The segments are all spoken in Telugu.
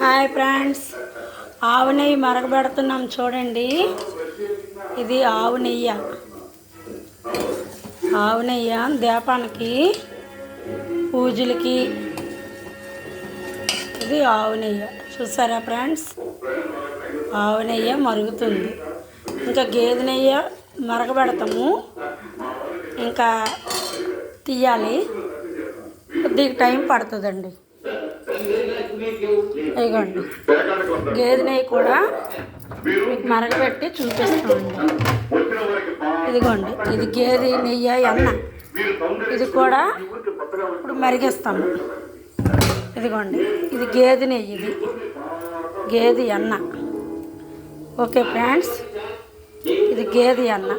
హాయ్ ఫ్రెండ్స్, ఆవు నెయ్యి మరగబెడుతున్నాం చూడండి. ఇది ఆవు నెయ్యి. ఆవు నెయ్యి దీపానికి, పూజలకి ఇది ఆవు నెయ్యి. చూసారా ఫ్రెండ్స్, ఆవు నెయ్యి మరుగుతుంది. ఇంకా గేదె నెయ్యి మరగబెడతాము, ఇంకా తీయాలి. కొద్దిగా టైం పడుతుందండి. ఇదిగోండి, గేదె నెయ్యి కూడా మీకు మరగబెట్టి చూపిస్తామండి. ఇదిగోండి, ఇది గేదె నెయ్యి ఎన్న. ఇది కూడా ఇప్పుడు మరిగిస్తాము. ఇదిగోండి, ఇది గేదె నెయ్యి, ఇది గేదె ఎన్న. ఓకే ఫ్రెండ్స్, ఇది గేదె ఎన్న.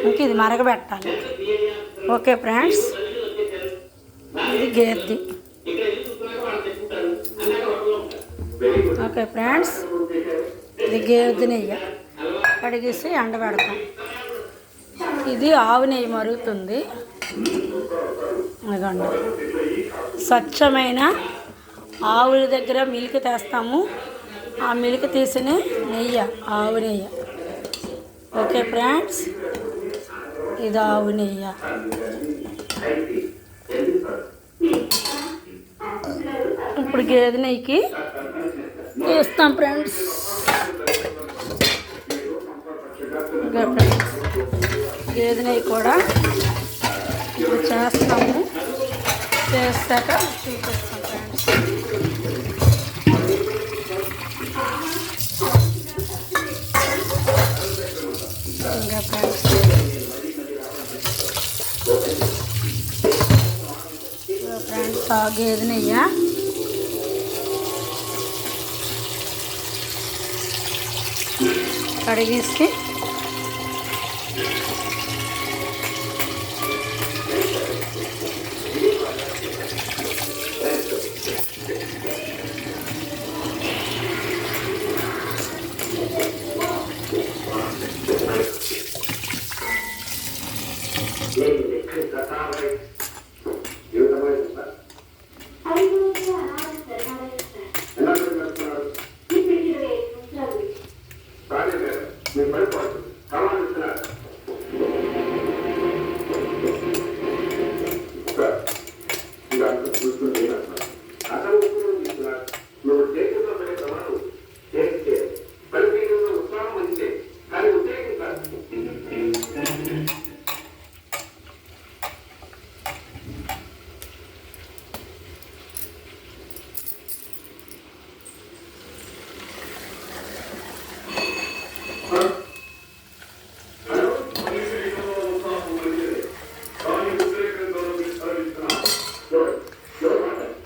ఇంక ఇది మరగబెట్టాలి. ఓకే ఫ్రెండ్స్, ఇది గేదె. ఓకే ఫ్రెండ్స్, ఇది గేదె నెయ్యి కడిగేసి ఎండబెడతాం. ఇది ఆవు నెయ్యి మరుగుతుంది. ఇదిగోండి, స్వచ్ఛమైన ఆవుల దగ్గర మిల్క్ తెస్తాము. ఆ మిల్క్ తీసిన నెయ్యి, ఆవు నెయ్యి. ఓకే ఫ్రెండ్స్, ఇది ఆవు నెయ్యి. ఇప్పుడు గేదె నెయ్యికి వేస్తాం ఫ్రెండ్స్. గేదె నెయ్యి కూడా ఇప్పుడు చేస్తాము. చేస్తాక చూపిస్తాం ఫ్రెండ్స్. ఇంకా ఫ్రెండ్స్, ఆ గేదె నెయ్యి కడిగేసి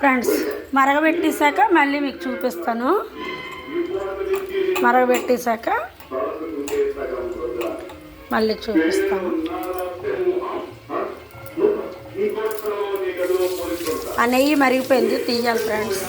ఫ్రెండ్స్, మరగబెట్టేశాక మళ్ళీ మీకు చూపిస్తాను. మరగబెట్టేశాక మళ్ళీ చూపిస్తాను. ఆ నెయ్యి మరిగిపోయింది, తీయాలి ఫ్రెండ్స్.